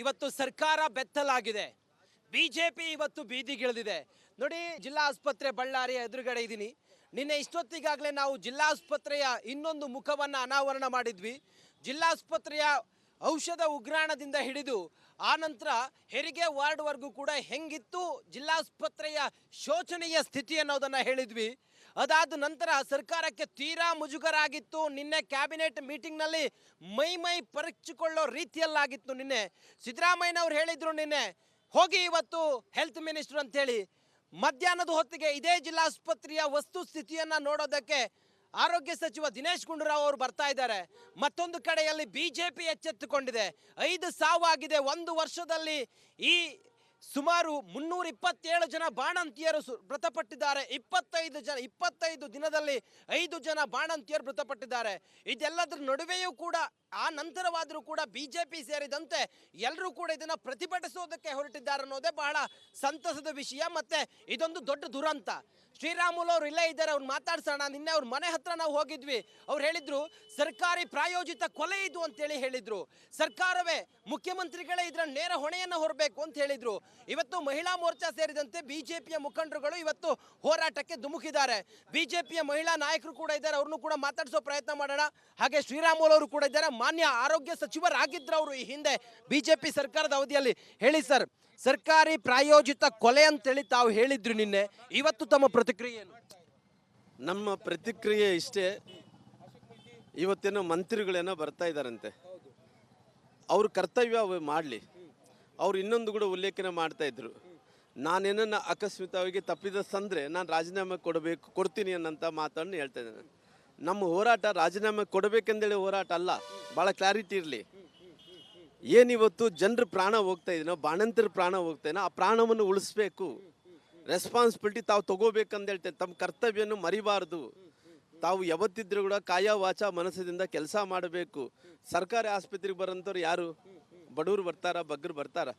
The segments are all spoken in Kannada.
ಇವತ್ತು ಸರ್ಕಾರ ಬೆತ್ತಲಾಗಿದೆ. ಬಿಜೆಪಿ ಇವತ್ತು ಬೀದಿಗಿಳಿದಿದೆ. ನೋಡಿ, ಜಿಲ್ಲಾ ಆಸ್ಪತ್ರೆ ಬಳ್ಳಾರಿ ಎದುರುಗಡೆ ಇದ್ದೀನಿ. ನಿನ್ನೆ ಇಷ್ಟೊತ್ತಿಗಾಗಲೇ ನಾವು ಜಿಲ್ಲಾಸ್ಪತ್ರೆಯ ಇನ್ನೊಂದು ಮುಖವನ್ನು ಅನಾವರಣ ಮಾಡಿದ್ವಿ. ಜಿಲ್ಲಾಸ್ಪತ್ರೆಯ ಔಷಧ ಉಗ್ರಾಣದಿಂದ ಹಿಡಿದು ಆನಂತರ ಹೆರಿಗೆ ವಾರ್ಡ್ವರೆಗೂ ಕೂಡ ಹೆಂಗಿತ್ತು ಜಿಲ್ಲಾಸ್ಪತ್ರೆಯ ಶೋಚನೀಯ ಸ್ಥಿತಿ ಅನ್ನೋದನ್ನು ಹೇಳಿದ್ವಿ. ಅದಾದ ನಂತರ ಸರ್ಕಾರಕ್ಕೆ ತೀರಾ ಮುಜುಗರ ಆಗಿತ್ತು. ನಿನ್ನೆ ಕ್ಯಾಬಿನೆಟ್ ಮೀಟಿಂಗ್ನಲ್ಲಿ ಮೈ ಪರೀಕ್ಷಿಕೊಳ್ಳೋ ರೀತಿಯಲ್ಲಾಗಿತ್ತು. ನಿನ್ನೆ ಸಿದ್ದರಾಮಯ್ಯನವ್ರು ಹೇಳಿದ್ರು, ನಿನ್ನೆ ಹೋಗಿ ಇವತ್ತು ಹೆಲ್ತ್ ಮಿನಿಸ್ಟರ್ ಅಂತೇಳಿ. ಮಧ್ಯಾಹ್ನದ ಹೊತ್ತಿಗೆ ಇದೇ ಜಿಲ್ಲಾಸ್ಪತ್ರೆಯ ವಸ್ತುಸ್ಥಿತಿಯನ್ನು ನೋಡೋದಕ್ಕೆ ಆರೋಗ್ಯ ಸಚಿವ ದಿನೇಶ್ ಗುಂಡೂರಾವ್ ಅವರು ಬರ್ತಾ ಇದ್ದಾರೆ. ಮತ್ತೊಂದು ಕಡೆಯಲ್ಲಿ ಬಿಜೆಪಿ ಎಚ್ಚೆತ್ತುಕೊಂಡಿದೆ. 5 ಸಾವಾಗಿದೆ. ಒಂದು ವರ್ಷದಲ್ಲಿ ಈ ಸುಮಾರು 327 ಜನ ಬಾಣಂತಿಯರು ಮೃತಪಟ್ಟಿದ್ದಾರೆ. 25 ದಿನದಲ್ಲಿ 5 ಜನ ಬಾಣಂತಿಯರು ಮೃತಪಟ್ಟಿದ್ದಾರೆ. ಇದೆಲ್ಲದರ ನಡುವೆಯೂ ಕೂಡ ಆ ನಂತರವಾದರೂ ಕೂಡ ಬಿಜೆಪಿ ಸೇರಿದಂತೆ ಎಲ್ಲರೂ ಕೂಡ ಇದನ್ನು ಪ್ರತಿಭಟಿಸೋದಕ್ಕೆ ಹೊರಟಿದ್ದಾರೆ ಅನ್ನೋದೇ ಬಹಳ ಸಂತಸದ ವಿಷಯ. ಮತ್ತೆ ಇದೊಂದು ದೊಡ್ಡ ದುರಂತ. ಶ್ರೀರಾಮುಲು ಅವರು ಇಲ್ಲೇ ಇದ್ದಾರೆ, ಅವ್ರು ಮಾತಾಡ್ಸೋಣ. ನಿನ್ನೆ ಅವ್ರ ಮನೆ ಹತ್ರ ನಾವು ಹೋಗಿದ್ವಿ. ಅವ್ರು ಹೇಳಿದ್ರು ಸರ್ಕಾರಿ ಪ್ರಾಯೋಜಿತ ಕೊಲೆ ಇದು ಅಂತೇಳಿ ಹೇಳಿದ್ರು. ಸರ್ಕಾರವೇ, ಮುಖ್ಯಮಂತ್ರಿಗಳೇ ಇದರ ನೇರ ಹೊಣೆಯನ್ನು ಹೊರಬೇಕು ಅಂತ ಹೇಳಿದ್ರು. ಇವತ್ತು ಮಹಿಳಾ ಮೋರ್ಚಾ ಸೇರಿದಂತೆ ಬಿಜೆಪಿಯ ಮುಖಂಡರುಗಳು ಇವತ್ತು ಹೋರಾಟಕ್ಕೆ ಧುಮುಕಿದ್ದಾರೆ. ಬಿಜೆಪಿಯ ಮಹಿಳಾ ನಾಯಕರು ಕೂಡ ಇದ್ದಾರೆ, ಅವ್ರನ್ನು ಕೂಡ ಮಾತಾಡಿಸೋ ಪ್ರಯತ್ನ ಮಾಡೋಣ. ಹಾಗೆ ಶ್ರೀರಾಮುಲು ಅವರು ಕೂಡ ಇದ್ದಾರೆ. ಮಾನ್ಯ ಆರೋಗ್ಯ ಸಚಿವರಾಗಿದ್ರು ಅವರು ಈ ಹಿಂದೆ ಬಿಜೆಪಿ ಸರ್ಕಾರದ ಅವಧಿಯಲ್ಲಿ. ಹೇಳಿ ಸರ್, ಸರ್ಕಾರಿ ಪ್ರಾಯೋಜಿತ ಕೊಲೆ ಅಂತೇಳಿ ತಾವು ಹೇಳಿದ್ರು ನಿನ್ನೆ, ಇವತ್ತು ತಮ್ಮ ಪ್ರತಿಕ್ರಿಯೆ ಏನು? ನಮ್ಮ ಪ್ರತಿಕ್ರಿಯೆ ಇಷ್ಟೇ. ಇವತ್ತೇನೋ ಮಂತ್ರಿಗಳೇನೋ ಬರ್ತಾ ಇದ್ದಾರಂತೆ, ಅವ್ರ ಕರ್ತವ್ಯ ಮಾಡಲಿ. ಅವ್ರು ಇನ್ನೊಂದು ಕೂಡ ಉಲ್ಲೇಖನ ಮಾಡ್ತಾ ಇದ್ರು, ನಾನೇನನ್ನ ಆಕಸ್ಮಿಕವಾಗಿ ತಪ್ಪಿದಸ್ತಂದ್ರೆ ನಾನು ರಾಜೀನಾಮೆ ಕೊಡ್ತೀನಿ ಅನ್ನೋಂಥ ಮಾತನ್ನು ಹೇಳ್ತಾ ಇದ್ದೇನೆ. ನಮ್ಮ ಹೋರಾಟ ರಾಜೀನಾಮೆ ಕೊಡಬೇಕೆಂದೇಳಿ ಹೋರಾಟ ಅಲ್ಲ, ಭಾಳ ಕ್ಲಾರಿಟಿ ಇರಲಿ. ಏನಿವತ್ತು ಜನರ ಪ್ರಾಣ ಹೋಗ್ತಾ ಇದೀನೋ, ಬಾಣಂತಿರ ಪ್ರಾಣ ಹೋಗ್ತಾ ಇದೀನೋ, ಆ ಪ್ರಾಣವನ್ನು ಉಳಿಸ್ಬೇಕು. ರೆಸ್ಪಾನ್ಸಿಬಿಲಿಟಿ ತಾವು ತಗೋಬೇಕಂತ ಹೇಳ್ತೇನೆ. ತಮ್ಮ ಕರ್ತವ್ಯವನ್ನು ಮರಿಬಾರ್ದು. ತಾವು ಯಾವತ್ತಿದ್ರೂ ಕೂಡ ಕಾಯ ವಾಚ ಮನಸ್ಸದಿಂದ ಕೆಲಸ ಮಾಡಬೇಕು. ಸರ್ಕಾರಿ ಆಸ್ಪತ್ರೆಗೆ ಬರೋಂಥವ್ರು ಯಾರು? ಬಡವರು ಬರ್ತಾರ, ಬಗ್ಗರು ಬರ್ತಾರ.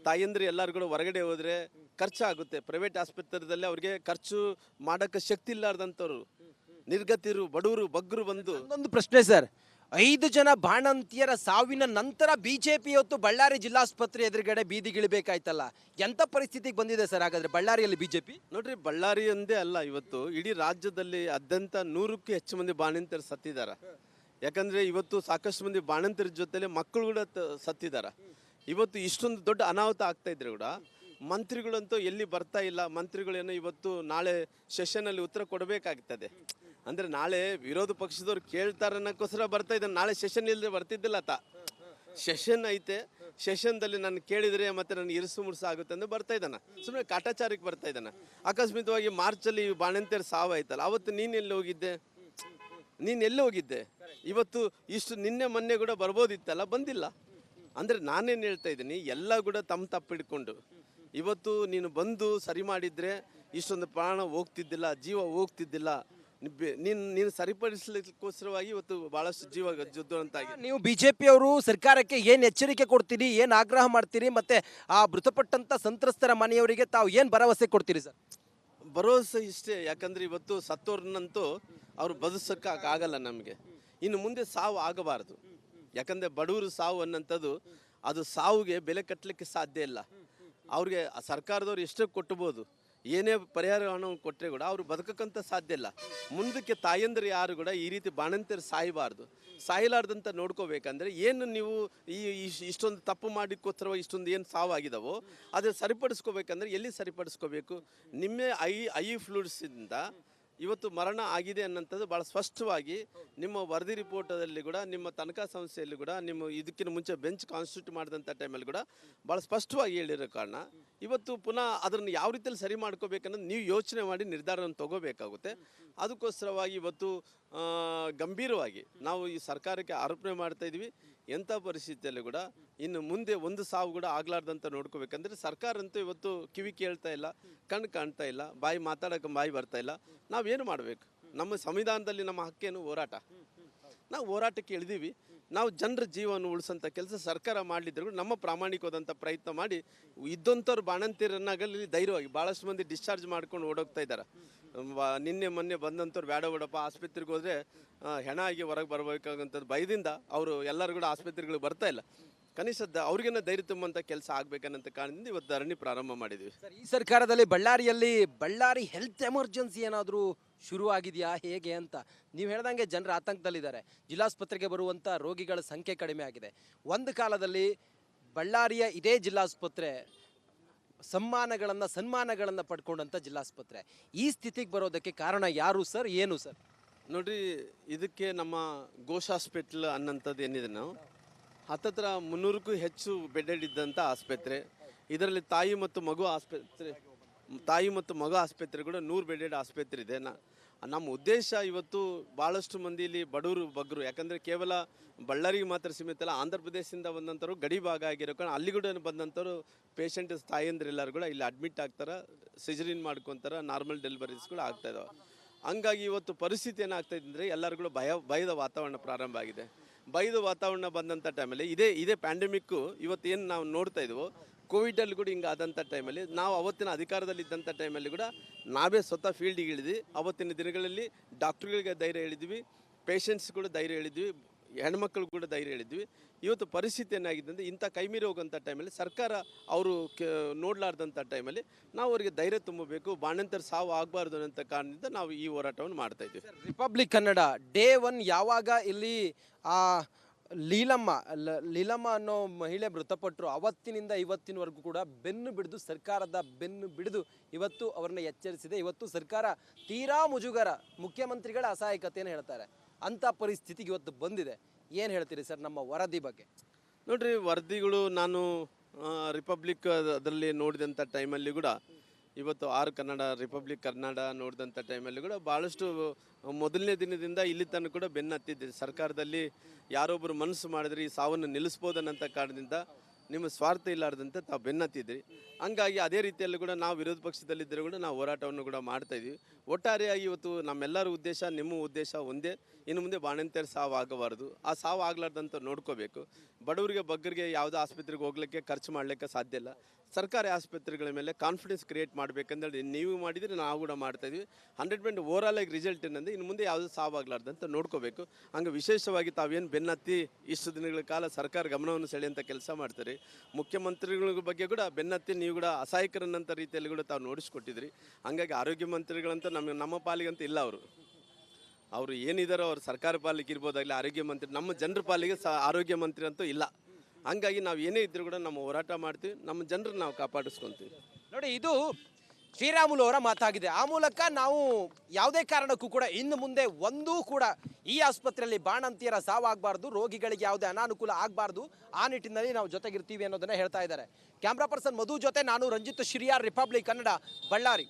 ತಾಯಂದ್ರೆ ಎಲ್ಲರೂ ಕೂಡ ಹೊರಗಡೆ ಹೋದರೆ ಖರ್ಚಾಗುತ್ತೆ. ಪ್ರೈವೇಟ್ ಆಸ್ಪತ್ರೆಯಲ್ಲಿ ಅವ್ರಿಗೆ ಖರ್ಚು ಮಾಡೋಕ್ಕೆ ಶಕ್ತಿ ಇಲ್ಲಾರ್ದಂಥವ್ರು, ನಿರ್ಗತಿರು, ಬಡವರು, ಬಗ್ಗರು ಬಂದು. ಒಂದು ಪ್ರಶ್ನೆ ಸರ್, 5 ಜನ ಬಾಣಂತಿಯರ ಸಾವಿನ ನಂತರ ಬಿಜೆಪಿ ಇವತ್ತು ಬಳ್ಳಾರಿ ಜಿಲ್ಲಾಸ್ಪತ್ರೆ ಎದುರುಗಡೆ ಬೀದಿಗಿಳಿಬೇಕಾಯ್ತಲ್ಲ, ಎಂಥ ಪರಿಸ್ಥಿತಿಗೆ ಬಂದಿದೆ ಸರ್ ಹಾಗಾದ್ರೆ ಬಳ್ಳಾರಿಯಲ್ಲಿ ಬಿಜೆಪಿ? ನೋಡ್ರಿ, ಬಳ್ಳಾರಿ ಒಂದೇ ಅಲ್ಲ, ಇವತ್ತು ಇಡೀ ರಾಜ್ಯದಲ್ಲಿ ಅತ್ಯಂತ 100ಕ್ಕೂ ಹೆಚ್ಚು ಮಂದಿ ಬಾಣಂತಿಯರು ಸತ್ತಿದ್ದಾರೆ. ಯಾಕಂದರೆ ಇವತ್ತು ಸಾಕಷ್ಟು ಮಂದಿ ಬಾಣಂತಿಯರ ಜೊತೆಲೆ ಮಕ್ಕಳು ಕೂಡ ಸತ್ತಿದ್ದಾರೆ. ಇವತ್ತು ಇಷ್ಟೊಂದು ದೊಡ್ಡ ಅನಾಹುತ ಆಗ್ತಾ ಇದ್ರೆ ಕೂಡ ಮಂತ್ರಿಗಳಂತೂ ಎಲ್ಲಿ ಬರ್ತಾ ಇಲ್ಲ. ಮಂತ್ರಿಗಳೇನೋ ಇವತ್ತು ನಾಳೆ ಸೆಷನಲ್ಲಿ ಉತ್ತರ ಕೊಡಬೇಕಾಗ್ತದೆ. ಅಂದರೆ ನಾಳೆ ವಿರೋಧ ಪಕ್ಷದವ್ರು ಕೇಳ್ತಾರೆ ಅನ್ನೋಕ್ಕೋಸ್ಕರ ಬರ್ತಾ ಇದ್ದಾನೆ. ನಾಳೆ ಸೆಷನ್ ಇಲ್ಲದೆ ಬರ್ತಿದ್ದಿಲ್ಲ ಆತ. ಸೆಷನ್ ಐತೆ, ಸೆಷನ್ದಲ್ಲಿ ನಾನು ಕೇಳಿದರೆ ಮತ್ತೆ ನನಗೆ ಇರಿಸು ಮುರ್ಸು ಆಗುತ್ತೆ ಅಂದ್ರೆ ಬರ್ತಾ ಇದ್ದಾನೆ. ಸುಮ್ಮನೆ ಕಾಟಾಚಾರಕ್ಕೆ ಬರ್ತಾ ಇದ್ದಾನೆ. ಅಕಸ್ಮಿತವಾಗಿ ಮಾರ್ಚಲ್ಲಿ ಬಾಣಂತಿಯರ ಸಾವು ಆಯ್ತಲ್ಲ, ಅವತ್ತು ನೀನು ಎಲ್ಲಿ ಹೋಗಿದ್ದೆ? ಇವತ್ತು ಇಷ್ಟು ನಿನ್ನೆ ಮೊನ್ನೆ ಕೂಡ ಬರ್ಬೋದಿತ್ತಲ್ಲ, ಬಂದಿಲ್ಲ. ಅಂದರೆ ನಾನೇನು ಹೇಳ್ತಾ ಇದ್ದೀನಿ, ಎಲ್ಲ ಕೂಡ ತಮ್ಮ ತಪ್ಪಿಡ್ಕೊಂಡು ಇವತ್ತು ನೀನು ಬಂದು ಸರಿ ಮಾಡಿದರೆ ಇಷ್ಟೊಂದು ಪ್ರಾಣ ಹೋಗ್ತಿದ್ದಿಲ್ಲ, ಜೀವ ಹೋಗ್ತಿದ್ದಿಲ್ಲ. ನೀನು ಸರಿಪಡಿಸಲಿಕ್ಕೋಸ್ಕರವಾಗಿ ಇವತ್ತು ಬಹಳಷ್ಟು ಜೀವ ಜುದ್ದುವಂತಾಗಿ. ನೀವು ಬಿಜೆಪಿ ಅವರು ಸರ್ಕಾರಕ್ಕೆ ಏನು ಎಚ್ಚರಿಕೆ ಕೊಡ್ತೀರಿ, ಏನು ಆಗ್ರಹ ಮಾಡ್ತೀರಿ, ಮತ್ತೆ ಆ ಮೃತಪಟ್ಟಂತ ಸಂತ್ರಸ್ತರ ಮನೆಯವರಿಗೆ ತಾವು ಏನು ಭರವಸೆ ಕೊಡ್ತೀರಿ ಸರ್? ಭರವಸೆ ಇಷ್ಟೇ, ಯಾಕಂದ್ರೆ ಇವತ್ತು ಸತ್ತೋರ್ನಂತೂ ಅವ್ರು ಬದುಸೋಕ್ಕೆ ಆಗಲ್ಲ. ನಮಗೆ ಇನ್ನು ಮುಂದೆ ಸಾವು ಆಗಬಾರ್ದು. ಯಾಕಂದರೆ ಬಡವರು ಸಾವು ಅನ್ನೋಂಥದ್ದು ಅದು ಸಾವಿಗೆ ಬೆಲೆ ಕಟ್ಟಲಿಕ್ಕೆ ಸಾಧ್ಯ ಇಲ್ಲ. ಅವ್ರಿಗೆ ಸರ್ಕಾರದವ್ರು ಎಷ್ಟೇ ಕೊಟ್ಟಬೋದು, ಏನೇ ಪರಿಹಾರ ಹಣ ಕೊಟ್ಟರೆ ಕೂಡ ಅವರು ಬದುಕಕ್ಕಂತ ಸಾಧ್ಯ ಇಲ್ಲ. ಮುಂದಕ್ಕೆ ತಾಯಂದ್ರೆ ಯಾರು ಕೂಡ ಈ ರೀತಿ ಬಾಣಂತಿಯರು ಸಾಯಲಾರ್ದಂತ ನೋಡ್ಕೋಬೇಕಂದ್ರೆ ಏನು ನೀವು ಇಷ್ಟೊಂದು ತಪ್ಪು ಮಾಡಿಕೋಸ್ಕರ ಇಷ್ಟೊಂದು ಏನು ಸಾವಾಗಿದಾವೋ ಅದು ಸರಿಪಡಿಸ್ಕೋಬೇಕಂದ್ರೆ ಎಲ್ಲಿ ಸರಿಪಡಿಸ್ಕೋಬೇಕು? ನಿಮ್ಮ ಐ ಫ್ಲೂಯಿಡ್ಸಿಂದ ಇವತ್ತು ಮರಣ ಆಗಿದೆ ಅನ್ನೋಂಥದ್ದು ಭಾಳ ಸ್ಪಷ್ಟವಾಗಿ ನಿಮ್ಮ ವರದಿ ರಿಪೋರ್ಟಲ್ಲಿ ಕೂಡ, ನಿಮ್ಮ ತನಿಖಾ ಸಂಸ್ಥೆಯಲ್ಲಿ ಕೂಡ, ನಿಮ್ಮ ಇದಕ್ಕಿಂತ ಮುಂಚೆ ಬೆಂಚ್ ಕಾನ್ಸ್ಟಿಟ್ಯೂಟ್ ಮಾಡಿದಂಥ ಟೈಮಲ್ಲಿ ಕೂಡ ಭಾಳ ಸ್ಪಷ್ಟವಾಗಿ ಹೇಳಿರೋ ಕಾರಣ ಇವತ್ತು ಪುನಃ ಅದನ್ನು ಯಾವ ರೀತಿಯಲ್ಲಿ ಸರಿ ಮಾಡ್ಕೋಬೇಕನ್ನೋದು ನೀವು ಯೋಚನೆ ಮಾಡಿ ನಿರ್ಧಾರವನ್ನು ತಗೋಬೇಕಾಗುತ್ತೆ. ಅದಕ್ಕೋಸ್ಕರವಾಗಿ ಇವತ್ತು ಗಂಭೀರವಾಗಿ ನಾವು ಈ ಸರ್ಕಾರಕ್ಕೆ ಆರೋಪಣೆ ಮಾಡ್ತಾಯಿದ್ವಿ. ಎಂಥ ಪರಿಸ್ಥಿತಿಯಲ್ಲಿ ಕೂಡ ಇನ್ನು ಮುಂದೆ ಒಂದು ಸಾವು ಕೂಡ ಆಗಲಾರ್ದಂತ ನೋಡ್ಕೋಬೇಕಂದ್ರೆ ಸರ್ಕಾರ ಅಂತೂ ಇವತ್ತು ಕಿವಿ ಕೇಳ್ತಾ ಇಲ್ಲ, ಕಣ್ಣು ಕಾಣ್ತಾ ಇಲ್ಲ, ಬಾಯಿ ಮಾತಾಡೋಕೆ ಬಾಯಿ ಬರ್ತಾ ಇಲ್ಲ. ನಾವೇನು ಮಾಡಬೇಕು? ನಮ್ಮ ಸಂವಿಧಾನದಲ್ಲಿ ನಮ್ಮ ಹಕ್ಕೇನು ಹೋರಾಟ. ನಾವು ಹೋರಾಟಕ್ಕೆ ಇಳಿದೀವಿ. ನಾವು ಜನರ ಜೀವವನ್ನು ಉಳಿಸೋಂಥ ಕೆಲಸ ಸರ್ಕಾರ ಮಾಡಲಿದ್ರು ನಮ್ಮ ಪ್ರಾಮಾಣಿಕವಾದಂಥ ಪ್ರಯತ್ನ ಮಾಡಿ ಇದ್ದಂಥವ್ರು ಬಾಣಂತಿರನ್ನಾಗಲಿ ಧೈರ್ಯವಾಗಿ ಭಾಳಷ್ಟು ಮಂದಿ ಡಿಸ್ಚಾರ್ಜ್ ಮಾಡ್ಕೊಂಡು ಓಡೋಗ್ತಾ ಇದ್ದಾರೆ. ನಿನ್ನೆ ಮೊನ್ನೆ ಬಂದಂಥವ್ರು ಬೇಡಪ್ಪ ಆಸ್ಪತ್ರೆಗೆ ಹೋದರೆ ಹೆಣ ಆಗಿ ಹೊರಗೆ ಬರಬೇಕಾಗಂಥದ್ದು ಭಯದಿಂದ ಅವರು ಎಲ್ಲರೂ ಕೂಡ ಆಸ್ಪತ್ರೆಗಳಿಗೆ ಬರ್ತಾ ಇಲ್ಲ. ಕನಿಷ್ಠ ಅವ್ರಿಗೇನ ಧೈರ್ಯ ತುಂಬುವಂಥ ಕೆಲಸ ಆಗ್ಬೇಕನ್ನಂತ ಕಾರಣದಿಂದ ಇವತ್ತು ಧರಣಿ ಪ್ರಾರಂಭ ಮಾಡಿದ್ವಿ. ಸರ್, ಈ ಸರ್ಕಾರದಲ್ಲಿ ಬಳ್ಳಾರಿ ಹೆಲ್ತ್ ಎಮರ್ಜೆನ್ಸಿ ಏನಾದರೂ ಶುರು ಆಗಿದೆಯಾ ಹೇಗೆ ಅಂತ ನೀವು ಹೇಳ್ದಂಗೆ ಜನರು ಆತಂಕದಲ್ಲಿದ್ದಾರೆ. ಜಿಲ್ಲಾಸ್ಪತ್ರೆಗೆ ಬರುವಂಥ ರೋಗಿಗಳ ಸಂಖ್ಯೆ ಕಡಿಮೆ ಆಗಿದೆ. ಒಂದು ಕಾಲದಲ್ಲಿ ಬಳ್ಳಾರಿಯ ಇದೇ ಜಿಲ್ಲಾಸ್ಪತ್ರೆ ಸನ್ಮಾನಗಳನ್ನು ಪಡ್ಕೊಂಡಂಥ ಜಿಲ್ಲಾಸ್ಪತ್ರೆ ಈ ಸ್ಥಿತಿಗೆ ಬರೋದಕ್ಕೆ ಕಾರಣ ಯಾರು ಸರ್, ಏನು ಸರ್? ನೋಡ್ರಿ, ಇದಕ್ಕೆ ನಮ್ಮ ಘೋಷ್ ಹಾಸ್ಪಿಟ್ಲ್ ಅನ್ನೋಂಥದ್ದು ಏನಿದೆ, ನಾವು ಹತ್ತತ್ರ 300ಕ್ಕೂ ಹೆಚ್ಚು ಬೆಡೆಡ್ ಇದ್ದಂಥ ಆಸ್ಪತ್ರೆ. ಇದರಲ್ಲಿ ತಾಯಿ ಮತ್ತು ಮಗು ಆಸ್ಪತ್ರೆ ಕೂಡ 100 ಬೆಡೆಡ್ ಆಸ್ಪತ್ರೆ ಇದೆ. ನಮ್ಮ ಉದ್ದೇಶ ಇವತ್ತು ಭಾಳಷ್ಟು ಮಂದಿ ಇಲ್ಲಿ ಬಡವರು ಬಗ್ಗರು, ಯಾಕಂದರೆ ಕೇವಲ ಬಳ್ಳಾರಿಗೆ ಮಾತ್ರ ಸೀಮಿತ ಅಲ್ಲ, ಆಂಧ್ರ ಪ್ರದೇಶದಿಂದ ಬಂದಂಥವ್ರು ಗಡಿ ಭಾಗ ಆಗಿರೋ ಕಾರಣ ಅಲ್ಲಿ ಕೂಡ ಬಂದಂಥವ್ರು ಪೇಷಂಟ್ ತಾಯಂದ್ರೆಲ್ಲರೂ ಕೂಡ ಇಲ್ಲಿ ಅಡ್ಮಿಟ್ ಆಗ್ತಾರೆ, ಸಿಜರಿನ್ ಮಾಡ್ಕೊತಾರೆ, ನಾರ್ಮಲ್ ಡೆಲಿವರೀಸ್ ಕೂಡ ಆಗ್ತಾ ಇದಾವೆ. ಹಂಗಾಗಿ ಇವತ್ತು ಪರಿಸ್ಥಿತಿ ಏನಾಗ್ತಾಯಿದೆ ಅಂದರೆ ಎಲ್ಲರಿಗೂ ಭಯದ ವಾತಾವರಣ ಪ್ರಾರಂಭ ಆಗಿದೆ. ಭಯದ ವಾತಾವರಣ ಬಂದಂಥ ಟೈಮಲ್ಲಿ ಇದೇ ಪ್ಯಾಂಡಮಿಕ್ಕು ಇವತ್ತು ಏನು ನಾವು ನೋಡ್ತಾ ಇದ್ವೋ, ಕೋವಿಡಲ್ಲಿ ಕೂಡ ಹಿಂಗೆ ಆದಂಥ ಟೈಮಲ್ಲಿ ನಾವು ಅವತ್ತಿನ ಅಧಿಕಾರದಲ್ಲಿ ಇದ್ದಂಥ ಟೈಮಲ್ಲಿ ಕೂಡ ನಾವೇ ಸ್ವತಃ ಫೀಲ್ಡಿಗೆ ಇಳಿದ್ವಿ. ಅವತ್ತಿನ ದಿನಗಳಲ್ಲಿ ಡಾಕ್ಟ್ರುಗಳಿಗೆ ಧೈರ್ಯ ಹೇಳಿದ್ವಿ, ಪೇಷಂಟ್ಸ್ ಕೂಡ ಧೈರ್ಯ ಹೇಳಿದ್ವಿ, ಹೆಣ್ಮಕ್ಳು ಕೂಡ ಧೈರ್ಯ ಹೇಳಿದ್ವಿ. ಇವತ್ತು ಪರಿಸ್ಥಿತಿ ಏನಾಗಿದೆ ಅಂದರೆ ಇಂಥ ಕೈಮೀರಿ ಹೋಗೋಂಥ ಟೈಮಲ್ಲಿ ಸರ್ಕಾರ ಅವರು ನೋಡಲಾರ್ದಂಥ ಟೈಮಲ್ಲಿ ನಾವು ಅವರಿಗೆ ಧೈರ್ಯ ತುಂಬಬೇಕು, ಬಾಣಂತರ ಸಾವು ಆಗಬಾರ್ದು ಅನ್ನೋಂಥ ಕಾರಣದಿಂದ ನಾವು ಈ ಹೋರಾಟವನ್ನು ಮಾಡ್ತಾ ಇದ್ವಿ. ರಿಪಬ್ಲಿಕ್ ಕನ್ನಡ ಡೇ 1 ಯಾವಾಗ ಇಲ್ಲಿ ಆ ಲೀಲಮ್ಮ ಅನ್ನೋ ಮಹಿಳೆ ಮೃತಪಟ್ಟರು, ಅವತ್ತಿನಿಂದ ಇವತ್ತಿನವರೆಗೂ ಕೂಡ ಸರ್ಕಾರದ ಬೆನ್ನು ಬಿಡಿದು ಇವತ್ತು ಅವರನ್ನ ಎಚ್ಚರಿಸಿದೆ. ಇವತ್ತು ಸರ್ಕಾರ ತೀರಾ ಮುಜುಗರ, ಮುಖ್ಯಮಂತ್ರಿಗಳ ಅಸಹಾಯಕತೆಯನ್ನು ಹೇಳ್ತಾರೆ. ಅಂಥ ಪರಿಸ್ಥಿತಿಗೆ ಇವತ್ತು ಬಂದಿದೆ. ಏನು ಹೇಳ್ತೀರಿ ಸರ್ ನಮ್ಮ ವರದಿ ಬಗ್ಗೆ? ನೋಡ್ರಿ, ವರದಿಗಳು ನಾನು ರಿಪಬ್ಲಿಕ್ ಅದರಲ್ಲಿ ನೋಡಿದಂಥ ಟೈಮಲ್ಲಿ ಕೂಡ ಇವತ್ತು ರಿಪಬ್ಲಿಕ್ ಕನ್ನಡ ನೋಡಿದಂಥ ಟೈಮಲ್ಲಿ ಕೂಡ ಭಾಳಷ್ಟು ಮೊದಲನೇ ದಿನದಿಂದ ಇಲ್ಲಿ ತನಕ ಕೂಡ ಬೆನ್ನತ್ತಿದ್ದೆ. ಸರ್ಕಾರದಲ್ಲಿ ಯಾರೊಬ್ಬರು ಮನಸ್ಸು ಮಾಡಿದ್ರೆ ಈ ಸಾವನ್ನು ನಿಲ್ಲಿಸ್ಬೋದನ್ನಂಥ ಕಾರಣದಿಂದ ನಿಮ್ಮ ಸ್ವಾರ್ಥ ಇಲ್ಲಾರ್ದಂತೆ ತಾವು ಬೆನ್ನತ್ತಿದ್ರಿ. ಹಂಗಾಗಿ ಅದೇ ರೀತಿಯಲ್ಲಿ ಕೂಡ ನಾವು ವಿರೋಧ ಪಕ್ಷದಲ್ಲಿದ್ದರೂ ಕೂಡ ನಾವು ಹೋರಾಟವನ್ನು ಕೂಡ ಮಾಡ್ತಾಯಿದ್ವಿ. ಒಟ್ಟಾರೆಯಾಗಿ ಇವತ್ತು ನಮ್ಮೆಲ್ಲರ ಉದ್ದೇಶ, ನಿಮ್ಮ ಉದ್ದೇಶ ಒಂದೇ, ಇನ್ನು ಮುಂದೆ ಬಾಣಂತಿಯರ ಸಾವು ಆಗಬಾರ್ದು. ಆ ಸಾವು ಆಗಲಾರ್ದಂತ ನೋಡ್ಕೋಬೇಕು. ಬಡವರಿಗೆ ಬಗ್ಗರಿಗೆ ಯಾವುದೇ ಆಸ್ಪತ್ರೆಗೆ ಹೋಗ್ಲಿಕ್ಕೆ ಖರ್ಚು ಮಾಡಲಿಕ್ಕೆ ಸಾಧ್ಯ ಇಲ್ಲ. ಸರ್ಕಾರಿ ಆಸ್ಪತ್ರೆಗಳ ಮೇಲೆ ಕಾನ್ಫಿಡೆನ್ಸ್ ಕ್ರಿಯೇಟ್ ಮಾಡಬೇಕಂದೇಳಿ ನೀವು ಮಾಡಿದರೆ ನಾವು ಕೂಡ ಮಾಡ್ತಾಯಿದ್ವಿ. 100% ಓವರಾಲ್ ಆಗಿ ರಿಸಲ್ಟ್ ಏನಂದರೆ ಇನ್ನು ಮುಂದೆ ಯಾವುದೂ ಸಾವು ಆಗಲಾರ್ದಂತ ನೋಡ್ಕೋಬೇಕು. ಹಂಗೆ ವಿಶೇಷವಾಗಿ ತಾವೇನು ಬೆನ್ನತ್ತಿ ಇಷ್ಟು ದಿನಗಳ ಕಾಲ ಸರ್ಕಾರ ಗಮನವನ್ನು ಸೆಳೆಯುವಂಥ ಕೆಲಸ ಮಾಡ್ತಾರೆ. ಮುಖ್ಯಮಂತ್ರಿಗಳ ಬಗ್ಗೆ ಕೂಡ ಬೆನ್ನತ್ತಿ ನೀವು ಕೂಡ ಅಸಹಾಯಕರನ್ನಂಥ ರೀತಿಯಲ್ಲಿ ಕೂಡ ತಾವು ನೋಡಿಸ್ಕೊಟ್ಟಿದ್ರಿ. ಹಂಗಾಗಿ ಆರೋಗ್ಯ ಮಂತ್ರಿಗಳಂತ ನಮ್ಮ ಪಾಲಿಗಂತ ಇಲ್ಲ. ಅವರು ಏನಿದಾರೋ ಅವ್ರು ಸರ್ಕಾರ ಪಾಲಿಗೆ ಇರ್ಬೋದಾಗಲಿ, ಆರೋಗ್ಯ ಮಂತ್ರಿ, ನಮ್ಮ ಜನರ ಪಾಲಿಗೆ ಆರೋಗ್ಯ ಮಂತ್ರಿ ಅಂತೂ ಇಲ್ಲ. ಹಂಗಾಗಿ ನಾವು ಏನೇ ಇದ್ರೂ ಕೂಡ ನಮ್ಮ ಹೋರಾಟ ಮಾಡ್ತೀವಿ, ನಮ್ಮ ಜನರನ್ನ ನಾವು ಕಾಪಾಡಿಸ್ಕೊತೀವಿ. ನೋಡಿ, ಇದು ಶ್ರೀರಾಮುಲು ಅವರ ಮಾತಾಗಿದೆ. ಆ ಮೂಲಕ ನಾವು ಯಾವುದೇ ಕಾರಣಕ್ಕೂ ಕೂಡ ಇನ್ನು ಮುಂದೆ ಒಂದೂ ಕೂಡ ಈ ಆಸ್ಪತ್ರೆಯಲ್ಲಿ ಬಾಣಂತಿಯರ ಸಾವಾಗಬಾರ್ದು, ರೋಗಿಗಳಿಗೆ ಯಾವುದೇ ಅನಾನುಕೂಲ ಆಗಬಾರ್ದು, ಆ ನಿಟ್ಟಿನಲ್ಲಿ ನಾವು ಜೊತೆಗಿರ್ತೀವಿ ಅನ್ನೋದನ್ನ ಹೇಳ್ತಾ ಇದ್ದಾರೆ. ಕ್ಯಾಮ್ರಾ ಪರ್ಸನ್ ಮಧು ಜೊತೆ ನಾನು ರಂಜಿತ್ ಶಿರಿಯಾರ್, ರಿಪಬ್ಲಿಕ್ ಕನ್ನಡ, ಬಳ್ಳಾರಿ.